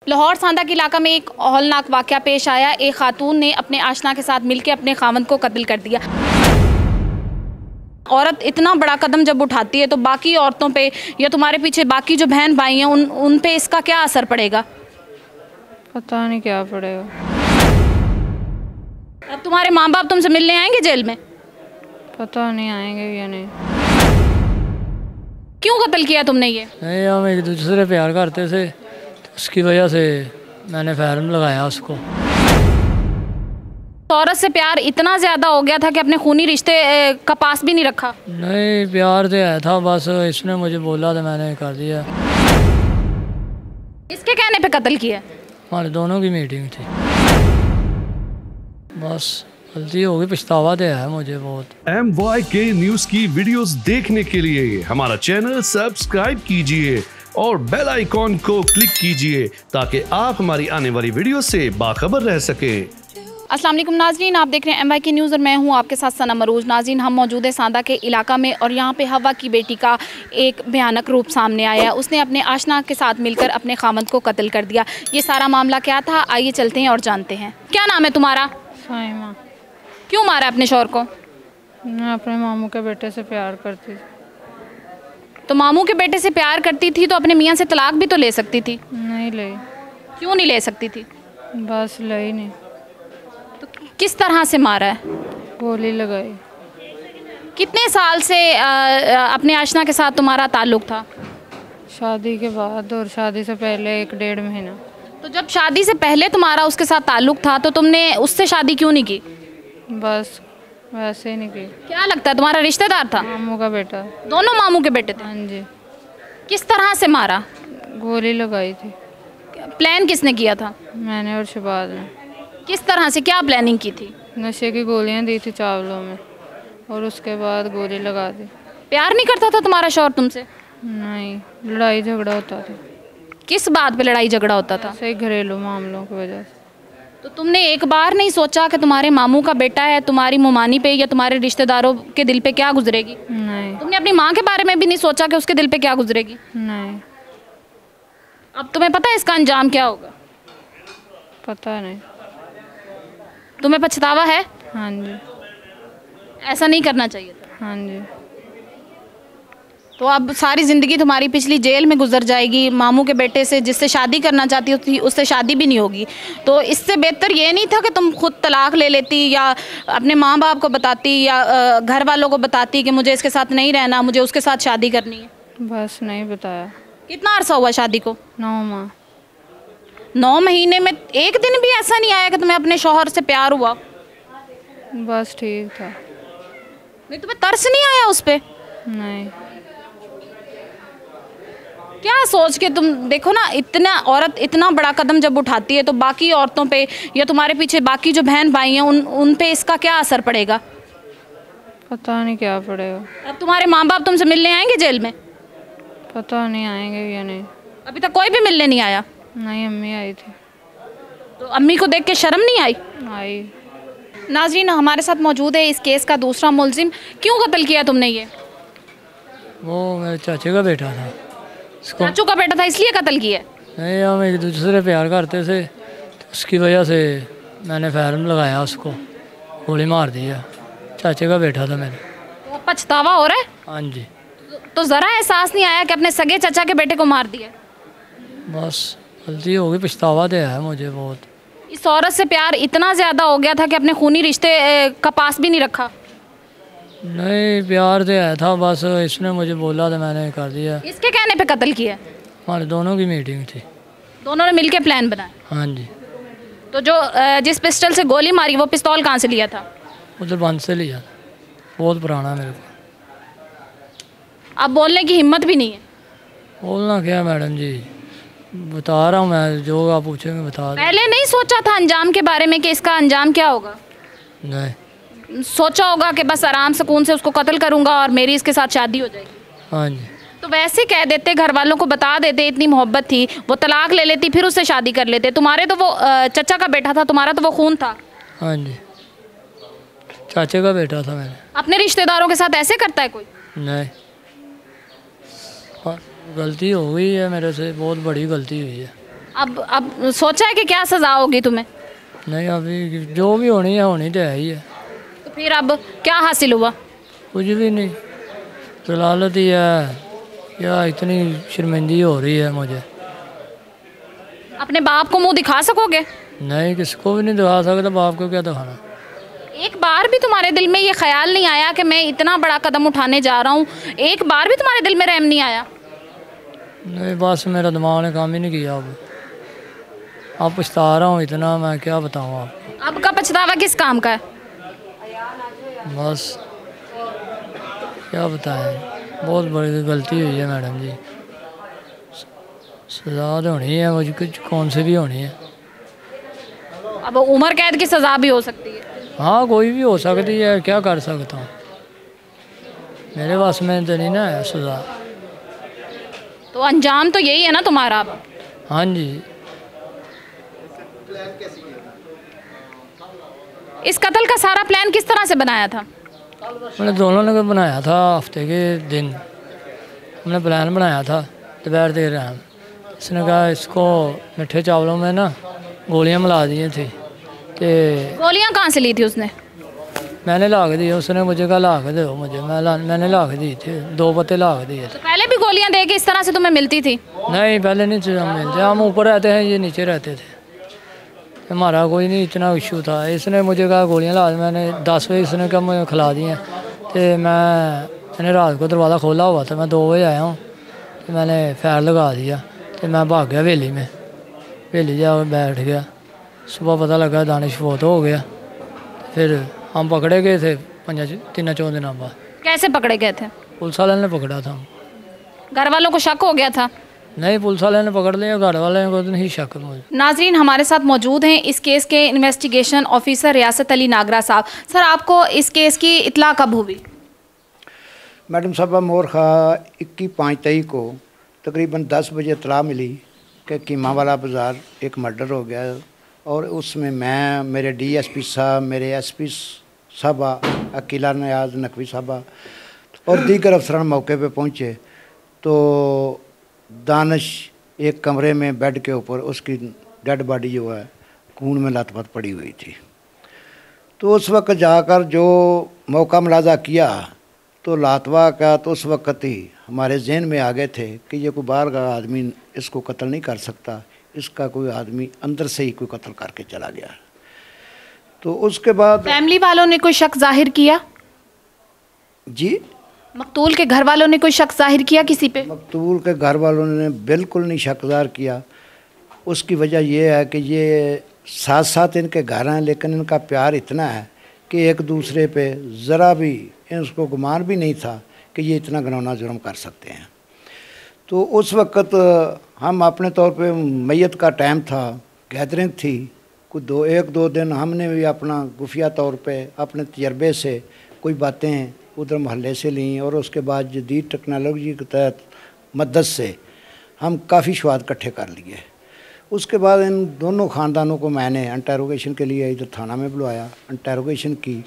लाहौर सांदा के इलाका में एक हौलनाक वाक़या पेश आया। एक खातून ने अपने आशना के साथ मिलकर अपने खावंद को कत्ल कर दिया। औरत इतना बड़ा कदम जब उठाती है तो बाकी औरतों पे या तुम्हारे पीछे बाकी जो बहन भाई हैं उन पे इसका क्या असर पड़ेगा? पता नहीं क्या पड़ेगा। अब तुम्हारे माँ बाप तुमसे मिलने आएंगे जेल में? पता नहीं आएंगे या नहीं। क्यों कत्ल किया तुमने ये? नहीं, हम एक दूसरे से प्यार करते थे तो उसकी वजह से मैंने फैरम लगाया उसको। औरत से प्यार इतना ज़्यादा हो गया था कि अपने खूनी रिश्ते का पास भी नहीं रखा? नहीं, प्यार तो आया था, बस इसने मुझे बोला तो मैंने कर दिया। इसके कहने पे कत्ल किया? हमारे दोनों की मीटिंग थी, बस गलती हो गई, पछतावा तो है मुझे बहुत। MYK न्यूज़ की वीडियोस देखने के लिए हमारा चैनल सब्सक्राइब कीजिए और बेल आइकॉन को क्लिक कीजिए ताकि आप हमारी आने वाली वीडियो से बाखबर रह सकें। अस्सलाम वालेकुम नाज़रीन, आप देख रहे हैं MYK न्यूज़ और मैं हूं आपके साथ सना मरूज। नाज़रीन, हम मौजूद हैं सांदा के इलाका में और यहां पे हवा की बेटी का एक भयानक रूप सामने आया। उसने अपने आशना के साथ मिलकर अपने खामद को कत्ल कर दिया। ये सारा मामला क्या था, आइए चलते हैं और जानते हैं। क्या नाम है तुम्हारा? साइमा। क्यों मारा अपने शौहर को? मैं अपने मामू के बेटे से प्यार करती थी। तो मामू के बेटे से प्यार करती थी तो अपने मियाँ से तलाक भी तो ले सकती थी। नहीं ले। क्यों नहीं ले सकती थी? बस ले ही नहीं। तो किस तरह से मारा है? गोली लगाई। कितने साल से अपने आशना के साथ तुम्हारा ताल्लुक था? शादी के बाद और शादी से पहले 1-1.5 महीना। तो जब शादी से पहले तुम्हारा उसके साथ ताल्लुक था तो तुमने उससे शादी क्यों नहीं की? बस वैसे ही नहीं की। क्या लगता है तुम्हारा रिश्तेदार था? मामू का बेटा। दोनों मामू के बेटे थे? हाँ जी। किस तरह से मारा? गोली लगाई थी। प्लान किसने किया था? मैंने और शहबाज ने। किस तरह से, क्या प्लानिंग की थी? नशे की गोलियां दी थी चावलों में और उसके बाद गोली लगा दी। प्यार नहीं करता था तुम्हारा शौहर तुमसे? नहीं, लड़ाई झगड़ा होता था। किस बात पे लड़ाई झगड़ा होता था? ऐसे ही घरेलू मामलों की वजह से। तो तुमने एक बार नहीं सोचा कि तुम्हारे मामू का बेटा है, तुम्हारी मुमानी पे या तुम्हारे रिश्तेदारों के दिल पे क्या गुजरेगी? नहीं। तुमने अपनी माँ के बारे में भी नहीं सोचा कि उसके दिल पे क्या गुजरेगी? नहीं। अब तुम्हें पता है इसका अंजाम क्या होगा? पता नहीं। तुम्हें पछतावा है? हाँ जी। ऐसा नहीं करना चाहिए था। हाँ जी। तो अब सारी ज़िंदगी तुम्हारी पिछली जेल में गुजर जाएगी। मामू के बेटे से जिससे शादी करना चाहती थी उससे शादी भी नहीं होगी। तो इससे बेहतर ये नहीं था कि तुम खुद तलाक ले लेती या अपने माँ बाप को बताती या घर वालों को बताती कि मुझे इसके साथ नहीं रहना, मुझे उसके साथ शादी करनी है? बस नहीं बताया। कितना अरसा हुआ शादी को? 9 माह। 9 महीने में एक दिन भी ऐसा नहीं आया कि तुम्हें अपने शौहर से प्यार हुआ? बस ठीक था। नहीं, तुम्हें तरस नहीं आया उस पर? नहीं। क्या सोच के तुम देखो ना, औरत इतना बड़ा कदम जब उठाती है तो बाकी औरतों पे या तुम्हारे पीछे बाकी जो बहन भाई हैं उन पे इसका क्या असर पड़ेगा? पता नहीं क्या पड़ेगा। अब तुम्हारे माँ बाप तुमसे मिलने आएंगे जेल में? पता नहीं आएंगे या नहीं। अभी तक कोई भी मिलने नहीं आया? नहीं, अम्मी आई थी। तो अम्मी को देख के शर्म नहीं आई? आई। नाज़रीन, हमारे साथ मौजूद है इस केस का दूसरा मुलजिम। क्यों कत्ल किया तुमने ये? वो मेरे चाचे का बेटा था। चाचू का बेटा था इसलिए कत्ल किया? नहीं, हम एक दूसरे से प्यार करते थे तो उसकी वजह से मैंने फैरम लगाया, उसको गोली मार दिया। चाचे का बेटा था मेरे। तो पछतावा हो रहा है? हाँ जी। तो ज़रा एहसास नहीं आया कि अपने सगे चाचा के बेटे को मार दिया? बस गलती हो गई, पछतावा तो है मुझे बहुत। इस औरत से प्यार इतना ज़्यादा हो गया था कि अपने खूनी रिश्ते का पास भी नहीं रखा? नहीं, प्यार तो आया था, बस इसने मुझे बोला तो मैंने कर दिया। इसके कहने पे कत्ल किया? हमारे दोनों की मीटिंग थी। दोनों ने मिलके प्लान बनाया? हाँ जी। तो जो जिस पिस्टल से गोली मारी वो पिस्तौल कहाँ से लिया था? उधर बंद से लिया था, बहुत पुराना मेरे को। अब बोलने की हिम्मत भी नहीं है? बोलना क्या मैडम जी, बता रहा हूँ मैं, जो आप पूछेंगे बता दूँ। पहले नहीं सोचा था अंजाम के बारे में कि इसका अंजाम क्या होगा? नहीं। सोचा होगा कि बस आराम सुकून से उसको कत्ल करूँगा और मेरी इसके साथ शादी हो जाएगी? हाँ जी। तो वैसे कह देते, घर वालों को बता देते, इतनी मोहब्बत थी, वो तलाक ले लेती फिर उससे शादी कर लेते। तुम्हारे तो वो चचा का बेटा था, तुम्हारा तो वो खून था। हाँ जी, चाचे का बेटा था मेरे। अपने रिश्तेदारों के साथ ऐसे करता है कोई? नहीं, गलती हो गई है मेरे से, बहुत बड़ी गलती हुई है। अब सोचा है कि क्या सज़ा होगी तुम्हें? नहीं, अभी जो भी होनी है होनी तो है ही है। तो फिर अब क्या हासिल हुआ? कुछ भी नहीं, जलालत ही है या इतनी शर्मिंदगी हो रही है मुझे। अपने बाप को मुंह दिखा सकोगे? नहीं, किसको भी नहीं दिखा सकता, बाप को क्या दिखाना। एक बार भी तुम्हारे दिल में ये ख्याल नहीं आया कि मैं इतना बड़ा कदम उठाने जा रहा हूँ? एक बार भी तुम्हारे दिल में रहम नहीं आया? नहीं, बस मेरा दिमाग ने काम ही नहीं किया। अब पछता रहा हूँ इतना, मैं क्या बताऊँ आपको। अब का पछतावा किस काम का है? बस क्या बताएं, बहुत बड़ी गलती हुई है मैडम जी। सज़ा तो होनी है मुझे, कुछ कौन सी भी होनी है। अब उम्र कैद की सज़ा भी हो सकती है? हाँ, कोई भी हो सकती है, क्या कर सकता हूँ, मेरे पास में तो नहीं ना है सज़ा। तो अंजाम तो यही है ना तुम्हारा अब? हाँ जी। इस कत्ल का सारा प्लान किस तरह से बनाया था? मैंने दोनों ने बनाया था, हफ्ते के दिन हमने प्लान बनाया था। दोपहर दे रहे हैं, इसने कहा इसको मीठे चावलों में ना गोलियां मिला दी थी। तो गोलियां कहाँ से ली थी उसने? मैंने ला के दी, उसने मुझे कहा ला के दो मुझे, मैंने ला के दी थी, 2 पत्ते ला के दिए थे। तो पहले भी गोलियां दे के इस तरह से तुम्हें मिलती थी? नहीं, पहले नहीं थे, हम मिलते, हम ऊपर रहते हैं, ये नीचे रहते थे, हमारा कोई नहीं इतना इशू था। इसने मुझे कहा गोलियां ला, मैंने 10 बजे इसने कहा मुझे खिला दी हैं। तो मैंने रात को दरवाज़ा खोला हुआ था, मैं 2 बजे आया हूँ, तो मैंने फायर लगा दिया, तो मैं भाग गया हवेली में, हवेली जा बैठ गया। सुबह पता लगा दानिश फोत हो गया। फिर हम पकड़े गए थे 3-4 दिनों बाद। कैसे पकड़े गए थे? पुलिस वाले ने पकड़ा था। घर वालों को शक हो गया था? नहीं, पुलिस वाले ने पकड़ लिया, घर वाले को तो नहीं शक मुझे। नाजरीन, हमारे साथ मौजूद हैं इस केस के इन्वेस्टिगेशन ऑफिसर रियासत अली नागरा साहब। सर, आपको इस केस की इत्ला कब हुई? मैडम साहबा, मोर खा 21/5 को तकरीबन 10 बजे इतला मिली कि कीमा वाला बाज़ार एक मर्डर हो गया, और उसमें मैं, मेरे DSP साहब, मेरे SP साहबा, अकीला नियाज नकवी साहबा और दीगर अफसरान मौके पे पहुँचे। तो दानिश एक कमरे में बेड के ऊपर, उसकी डेड बॉडी जो है खून में लथपथ पड़ी हुई थी। तो उस वक्त जाकर जो मौका मुलाजा किया तो लातवा का, तो उस वक्त ही हमारे जहन में आ गए थे कि ये कोई बाहर का आदमी इसको कत्ल नहीं कर सकता, इसका कोई आदमी अंदर से ही कोई कत्ल करके चला गया। तो उसके बाद फैमिली वालों ने कोई शक जाहिर किया? जी, मकतूल के घर वालों ने कोई शक जाहिर किया किसी पे? मकतूल के घर वालों ने बिल्कुल नहीं शक ज़ाहिर किया। उसकी वजह यह है कि ये साथ साथ इनके घर हैं, लेकिन इनका प्यार इतना है कि एक दूसरे पे ज़रा भी इसको गुमान भी नहीं था कि ये इतना घिनौना जुर्म कर सकते हैं। तो उस वक़्त हम अपने तौर पे, मैयत का टाइम था, गैदरिंग थी, कुछ 1-2 दिन हमने भी अपना खुफिया तौर पे अपने तजर्बे से कोई बातें उधर महल्ले से ली, और उसके बाद जदीद टेक्नोलॉजी के तहत मदद से हम काफ़ी शवाद इकट्ठे कर लिए। उसके बाद इन दोनों ख़ानदानों को मैंने इंटरोगेशन के लिए इधर थाना में बुलवाया, इंटरोगेशन की।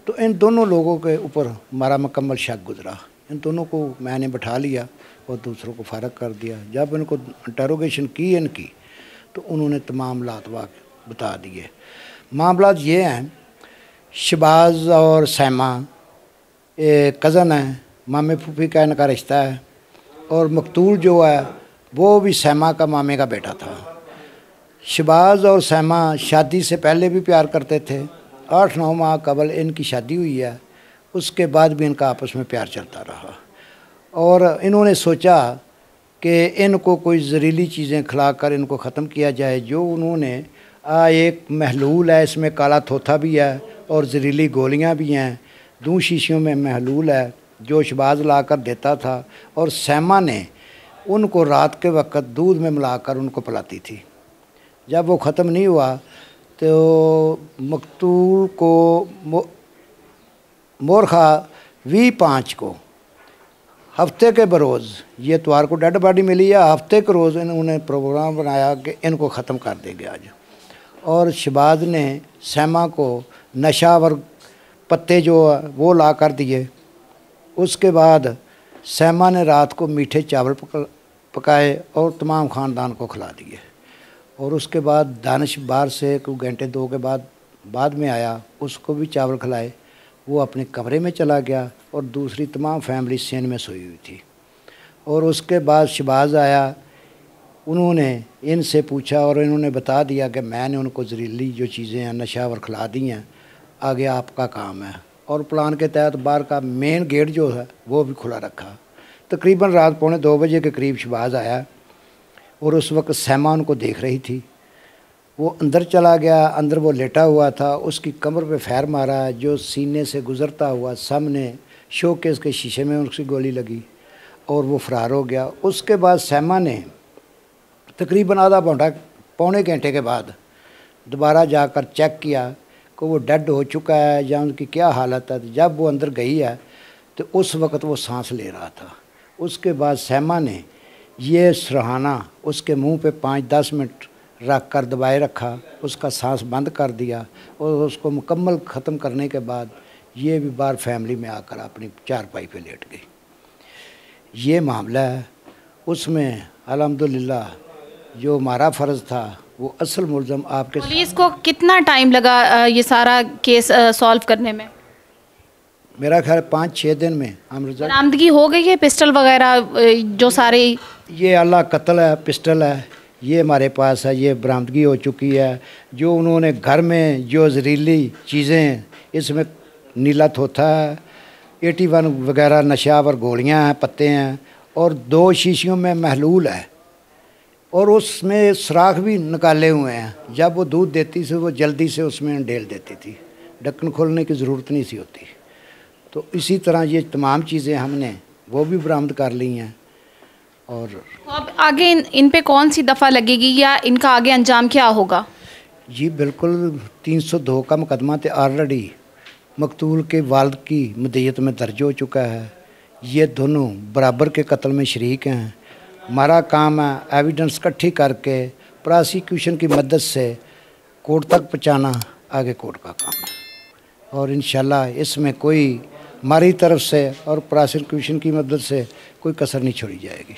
तो इन दोनों लोगों के ऊपर हमारा मुकम्मल शक गुजरा। इन दोनों को मैंने बैठा लिया और दूसरों को फ़ारग कर दिया। जब इनको इंटरोगेशन की इनकी, तो उन्होंने तमाम लातवा बता दिए। मामला ये हैं, शबाज़ और सैमा कज़न है, मामे फूफी का इनका रिश्ता है, और मकतूल जो है वो भी सैमा का मामे का बेटा था। शबाज़ और सैमा शादी से पहले भी प्यार करते थे, 8-9 माह कबल इनकी शादी हुई है, उसके बाद भी इनका आपस में प्यार चलता रहा। और इन्होंने सोचा कि इनको कोई जहरीली चीज़ें खिलाकर इनको ख़त्म किया जाए। जो उन्होंने एक महलूल है, इसमें काला थोथा भी है और जहरीली गोलियां भी हैं, 2 शीशियों में महलूल है जो शबाज़ ला कर देता था, और सैमा ने उनको रात के वक्त दूध में मिलाकर उनको पिलाती थी। जब वो ख़त्म नहीं हुआ तो मकतूल को मोरखा 20/5 को हफ्ते के बरोज़, ये इतवार को डेड बॉडी मिली है, हफ्ते के रोज़ इन्होंने प्रोग्राम बनाया कि इनको ख़त्म कर देंगे आज। और शबाज़ ने सैमा को नशावर पत्ते जो वो ला कर दिए। उसके बाद सैमा ने रात को मीठे चावल पकाए और तमाम ख़ानदान को खिला दिए। और उसके बाद दानिश बाहर से कुछ घंटे 2 के बाद में आया, उसको भी चावल खिलाए। वो अपने कमरे में चला गया और दूसरी तमाम फैमिली सेन में सोई हुई थी। और उसके बाद शहबाज आया, उन्होंने इनसे पूछा और इन्होंने बता दिया कि मैंने उनको जहरीली जो चीज़ें हैं नशावर खिला दी हैं, आगे आपका काम है। और प्लान के तहत बाहर का मेन गेट जो है वो भी खुला रखा। तकरीबन रात 1:45 बजे के करीब शहबाज आया और उस वक्त सहमा उनको देख रही थी। वो अंदर चला गया, अंदर वो लेटा हुआ था, उसकी कमर पे फैर मारा, जो सीने से गुज़रता हुआ सामने शोकेस के शीशे में उसकी गोली लगी और वो फ़रार हो गया। उसके बाद सहमा ने तकरीबन आधा पौने घंटे के बाद दोबारा जाकर चेक किया कि वो डेड हो चुका है या उनकी क्या हालत है। जब वो अंदर गई है तो उस वक्त वो सांस ले रहा था। उसके बाद सहमा ने ये सुरहाना उसके मुंह पे 5-10 मिनट रख कर दबाए रखा, उसका सांस बंद कर दिया और उसको मुकम्मल ख़त्म करने के बाद ये भी बाहर फैमिली में आकर अपनी चारपाई पे लेट गई। ये मामला है। उसमें अल्हम्दुलिल्लाह जो हमारा फ़र्ज़ था वो असल मुलज़म आपके। पुलिस को कितना टाइम लगा ये सारा केस सॉल्व करने में? मेरा ख्याल 5-6 दिन में हम रिजल्ट। बरामदगी हो गई है पिस्टल वगैरह जो सारे? ये अल्लाह कत्ल है, पिस्टल है, ये हमारे पास है, ये बरामदगी हो चुकी है। जो उन्होंने घर में जो जहरीली चीज़ें, इसमें नीला थोथा है, 81 वगैरह नशावर गोलियां हैं, पत्ते हैं और 2 शीशियों में महलूल है और उसमें सुराख भी निकाले हुए हैं। जब वो दूध देती थी वो जल्दी से उसमें डेल देती थी, ढक्कन खोलने की ज़रूरत नहीं सी होती। तो इसी तरह ये तमाम चीज़ें हमने वो भी बरामद कर ली हैं। और अब आगे इन पे कौन सी दफ़ा लगेगी या इनका आगे अंजाम क्या होगा? जी बिल्कुल 302 का मुकदमा तो ऑलरेडी मकतूल के वालिद की मदयत में दर्ज हो चुका है। ये दोनों बराबर के कत्ल में शरीक हैं। हमारा काम है एविडेंस इकट्ठी करके प्रोसिक्यूशन की मदद से कोर्ट तक पहुँचाना, आगे कोर्ट का काम है। और इंशाल्लाह इसमें कोई हमारी तरफ से और प्रोसिक्यूशन की मदद से कोई कसर नहीं छोड़ी जाएगी।